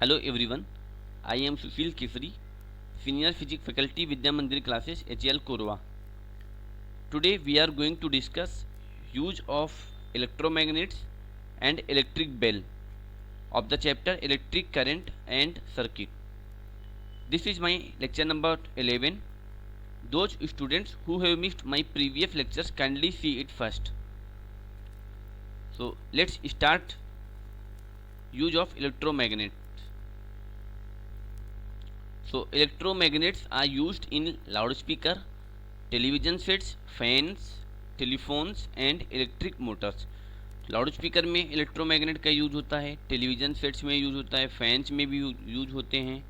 Hello everyone, I am Sushil Kesari, Senior Physics Faculty Vidya Mandir Classes HL Korwa. Today we are going to discuss use of electromagnets and electric bell of the chapter Electric Current and Circuit. This is my lecture number 11. Those students who have missed my previous lectures kindly see it first. So let's start use of electromagnets. So electromagnets are used in loudspeaker, television sets, fans, telephones and electric Motors. Loud speaker में electromagnet का use होता है, television sets में use होता है, fans में भी use होते हैं,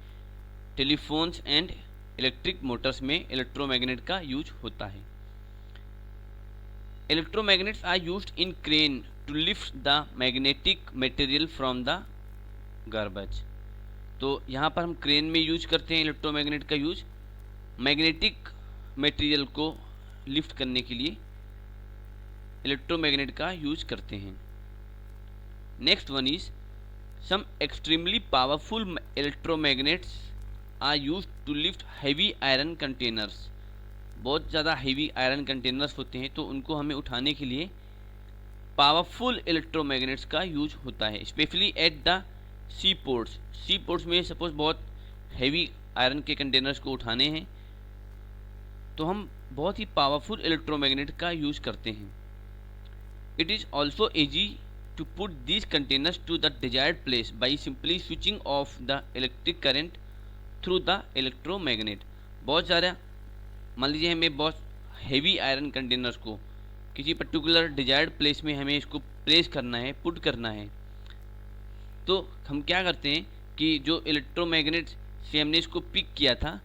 टेलीफोन्स एंड इलेक्ट्रिक मोटर्स में इलेक्ट्रोमैग्नेट का यूज होता है. Electromagnets are used in crane to lift the magnetic material from the garbage. तो यहाँ पर हम क्रेन में यूज करते हैं इलेक्ट्रोमैग्नेट का यूज मैग्नेटिक मटेरियल को लिफ्ट करने के लिए इलेक्ट्रोमैग्नेट का यूज करते हैं. Next one is some extremely powerful electromagnets are use to lift heavy iron containers. बहुत ज़्यादा हैवी आयरन कंटेनर्स होते हैं तो उनको हमें उठाने के लिए पावरफुल इलेक्ट्रोमैग्नेट्स का यूज होता है, specially at the sea ports में. सपोज बहुत हैवी आयरन के कंटेनर्स को उठाने हैं तो हम बहुत ही पावरफुल इलेक्ट्रोमैग्नेट का यूज करते हैं. It is also easy to put these containers to the desired place by simply switching off the electric current through the electromagnet. बहुत ज़्यादा मान लीजिए हमें बहुत हैवी आयरन कंटेनर्स को किसी पर्टिकुलर डिजायर्ड प्लेस में हमें इसको प्लेस करना है, पुट करना है, तो हम क्या करते हैं कि जो इलेक्ट्रोमैग्नेट से हमने इसको पिक किया था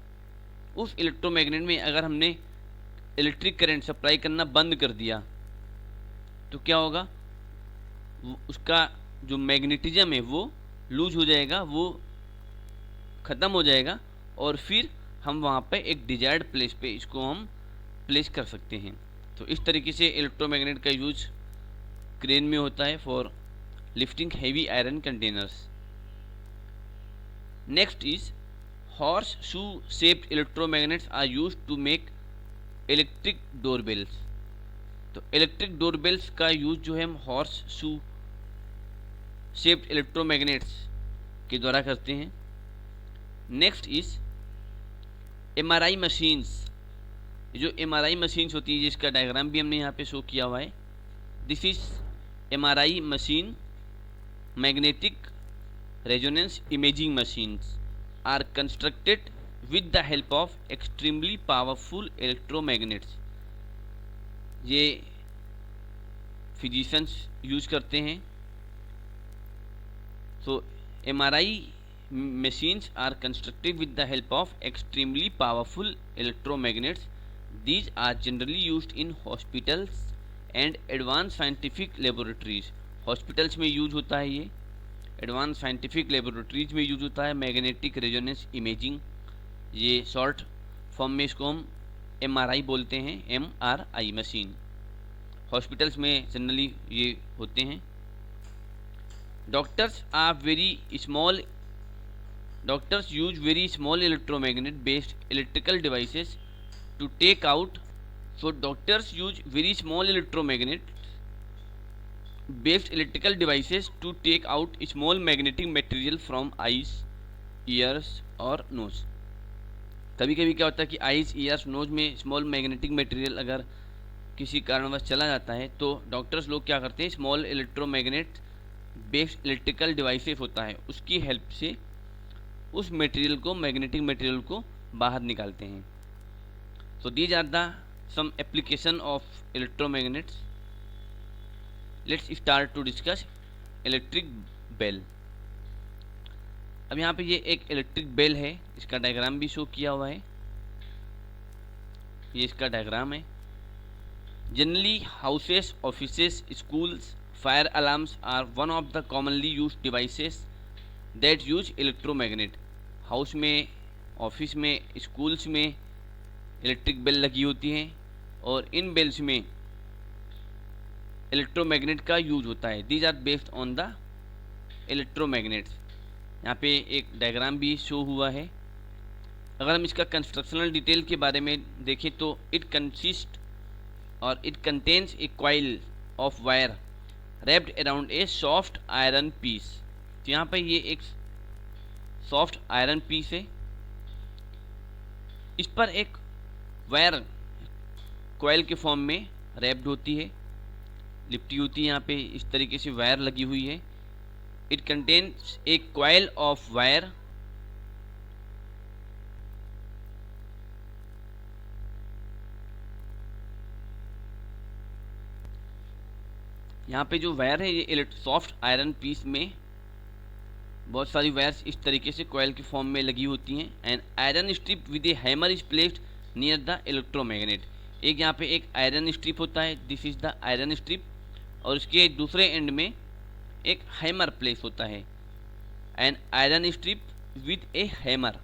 उस इलेक्ट्रोमैग्नेट में अगर हमने इलेक्ट्रिक करंट सप्लाई करना बंद कर दिया तो क्या होगा, उसका जो मैग्नेटिज्म है वो लूज हो जाएगा, वो ख़त्म हो जाएगा और फिर हम वहाँ पे एक डिजायर्ड प्लेस पे इसको हम प्लेस कर सकते हैं. तो इस तरीके से इलेक्ट्रोमैग्नेट का यूज क्रेन में होता है for lifting heavy iron containers. Next is horseshoe shaped electromagnets are used to make electric doorbells. तो इलेक्ट्रिक डोरबेल्स का यूज जो है हम हॉर्स शू शेप्ड इलेक्ट्रोमैग्नेट्स के द्वारा करते हैं. Next is MRI machines. जो एमआरआई मशीन्स होती है जिसका डायग्राम भी हमने यहाँ पे शो किया हुआ है, this is MRI machine. Magnetic resonance imaging machines are constructed with the help of extremely powerful electromagnets. ये फिजिशियंस यूज करते हैं. So MRI machines are constructed with the help of extremely powerful electromagnets. These are generally used in hospitals and advanced scientific laboratories. Hospitals में use होता है, ये advance scientific laboratories में use होता है. मैग्नेटिक रेजोनेंस इमेजिंग, ये short form में इसको हम एमआरआई बोलते हैं, एमआरआई मशीन. हॉस्पिटल्स में जनरली ये होते हैं. Doctors use very small electromagnet based electrical devices to take out. So doctors use very small electromagnet based electrical devices to take out small magnetic material from eyes, ears और nose. कभी कभी क्या होता है कि आइज, ईयर्स, नोज में small magnetic material अगर किसी कारणवश चला जाता है तो डॉक्टर्स लोग क्या करते हैं, small electromagnet based electrical devices होता है उसकी हेल्प से उस मटेरियल को, मैग्नेटिक मटेरियल को बाहर निकालते हैं. So these are the some application of electromagnets. Let's start to discuss electric bell. अब यहाँ पे ये एक इलेक्ट्रिक बेल है, इसका डायग्राम भी शो किया हुआ है, ये इसका डायग्राम है. Generally houses, offices, schools, fire alarms are one of the commonly used devices that use electromagnet. House में, ऑफिस में, स्कूल्स में इलेक्ट्रिक बेल लगी होती हैं और इन बेल्स में इलेक्ट्रोमैग्नेट का यूज होता है. These are based on the electromagnets. यहाँ पे एक डायग्राम भी शो हुआ है। अगर हम इसका कंस्ट्रक्शनल डिटेल के बारे में देखें तो इट कंसिस्ट और it contains a coil of wire wrapped around a soft iron piece. तो यहाँ पर ये एक सॉफ्ट आयरन पीस है, इस पर एक वायर कॉइल के फॉर्म में रैप्ड होती है, लिपटी होती है। यहाँ पे इस तरीके से वायर लगी हुई है। It contains a coil of wire यहाँ पे जो वायर है ये सॉफ्ट आयरन पीस में बहुत सारी वायर्स इस तरीके से कॉइल के फॉर्म में लगी होती हैं। And iron strip with A hammer is placed near the electromagnet. एक यहाँ पे एक आयरन स्ट्रिप होता है, this is the iron strip, और उसके दूसरे एंड में एक हैमर प्लेस होता है। And iron strip with A hammer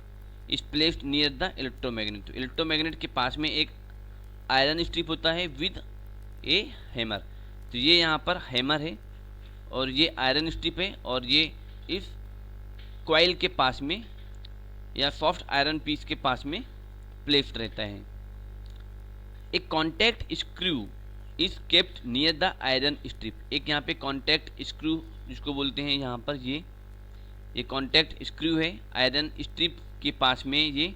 is placed near the electromagnet. तो इलेक्ट्रोमैग्नेट के पास में एक आयरन स्ट्रिप होता है विद ए हैमर। तो ये यहाँ पर हैमर है और ये आयरन स्ट्रिप है और ये इस कॉइल के पास में या सॉफ्ट आयरन पीस के पास में प्लेस्ड रहता है। एक contact screw is kept near the iron strip. एक यहाँ पे कॉन्टैक्ट स्क्रू जिसको बोलते हैं यहाँ पर ये कॉन्टैक्ट स्क्रू है, आयरन स्ट्रिप के पास में ये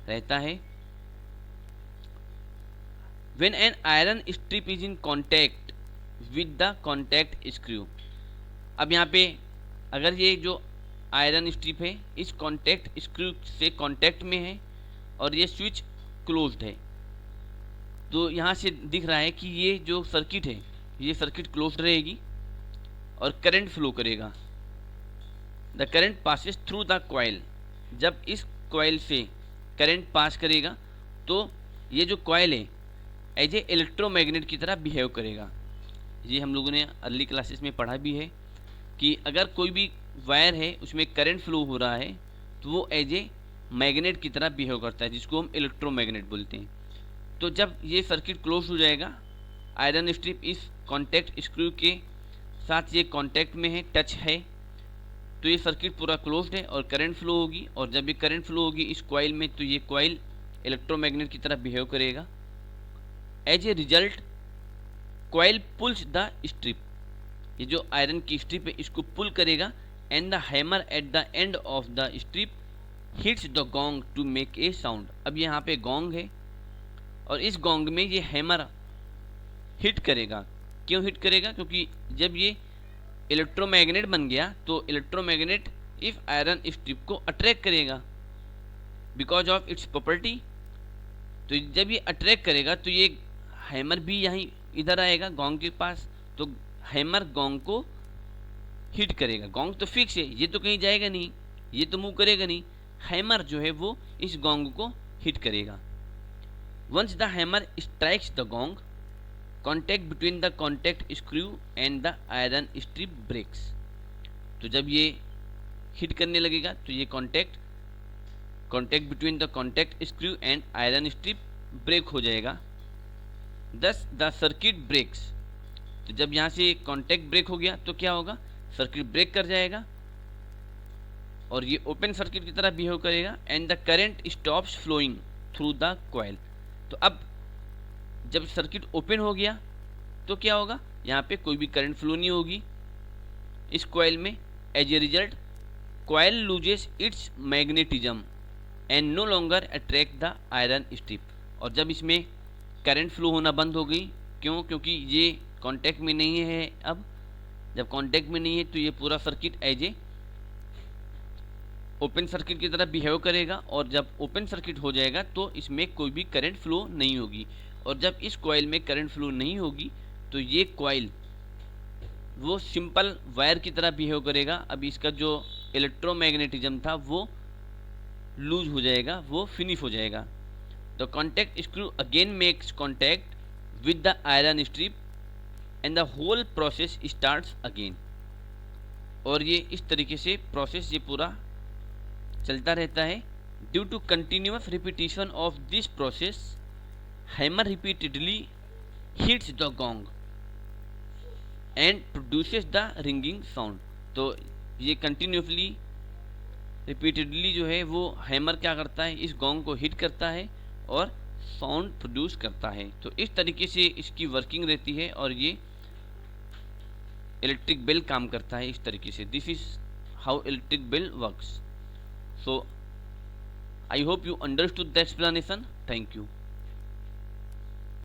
रहता है। When an iron strip is in contact with the contact screw. अब यहाँ पे अगर ये जो आयरन स्ट्रिप है इस कॉन्टैक्ट स्क्रू से कॉन्टैक्ट में है और ये स्विच क्लोज्ड है, तो यहाँ से दिख रहा है कि ये जो सर्किट है ये सर्किट क्लोज्ड रहेगी और करंट फ्लो करेगा। The current passes through the coil. जब इस कॉइल से करंट पास करेगा तो ये जो कॉइल है एज ए इलेक्ट्रोमैग्नेट की तरह बिहेव करेगा। ये हम लोगों ने अर्ली क्लासेस में पढ़ा भी है कि अगर कोई भी वायर है उसमें करंट फ्लो हो रहा है तो वो एज ए मैग्नेट की तरह बिहेव करता है, जिसको हम इलेक्ट्रोमैग्नेट बोलते हैं। तो जब ये सर्किट क्लोज हो जाएगा, आयरन स्ट्रिप इस कॉन्टैक्ट स्क्रू के साथ ये कॉन्टैक्ट में है, टच है, तो ये सर्किट पूरा क्लोज्ड है और करंट फ्लो होगी। और जब ये करंट फ्लो होगी इस कॉइल में तो ये कॉइल इलेक्ट्रोमैग्नेट की तरह बिहेव करेगा। As a result coil pulls the strip. ये जो आयरन की स्ट्रिप है इसको पुल करेगा and the hammer at the end of the strip hits the gong to make a sound. अब यहाँ पे गोंग है और इस गोंग में ये हैमर हिट करेगा। क्यों हिट करेगा? क्योंकि जब ये इलेक्ट्रोमैग्नेट बन गया तो इलेक्ट्रोमैग्नेट इस आयरन स्ट्रिप को अट्रैक्ट करेगा बिकॉज ऑफ इट्स प्रॉपर्टी। तो जब ये अट्रैक्ट करेगा तो ये हैमर भी यहीं इधर आएगा गोंग के पास, तो हैमर गोंग को हिट करेगा। गोंग तो फिक्स है, ये तो कहीं जाएगा नहीं, ये तो मूव करेगा नहीं, हैमर जो है वो इस गोंग को हिट करेगा। Once the hammer strikes the gong contact between the contact screw and the iron strip breaks. तो जब ये हिट करने लगेगा तो ये contact between the contact screw and iron strip break हो जाएगा। दस द सर्किट ब्रेक्स। तो जब यहाँ से कॉन्टैक्ट ब्रेक हो गया तो क्या होगा? सर्किट ब्रेक कर जाएगा और ये ओपन सर्किट की तरह बिहेव करेगा and the current stops flowing through the coil. तो अब जब सर्किट ओपन हो गया तो क्या होगा? यहाँ पे कोई भी करंट फ्लो नहीं होगी इस कॉइल में। As a result coil loses its magnetism and no longer attract the iron strip. और जब इसमें करंट फ्लो होना बंद हो गई, क्यों? क्योंकि ये कांटेक्ट में नहीं है। अब जब कांटेक्ट में नहीं है तो ये पूरा circuit as a open circuit की तरह बिहेव करेगा और जब ओपन सर्किट हो जाएगा तो इसमें कोई भी करंट फ्लो नहीं होगी। और जब इस कॉइल में करंट फ्लो नहीं होगी तो ये कॉइल वो सिंपल वायर की तरह बिहेव करेगा। अब इसका जो इलेक्ट्रोमैग्नेटिज्म था वो लूज हो जाएगा, वो फिनिश हो जाएगा। The contact screw again makes contact with the iron strip and the whole process starts again. और ये इस तरीके से प्रोसेस ये पूरा चलता रहता है। Due to continuous repetition of this process hammer repeatedly hits the gong and produces the ringing sound. तो ये कंटिन्यूसली रिपीटेडली जो है वो हैमर क्या करता है, इस गोंग को हिट करता है और साउंड प्रोड्यूस करता है। तो इस तरीके से इसकी वर्किंग रहती है और ये इलेक्ट्रिक बेल काम करता है इस तरीके से। This is how electric bell works. So I hope you understood the explanation. Thank you.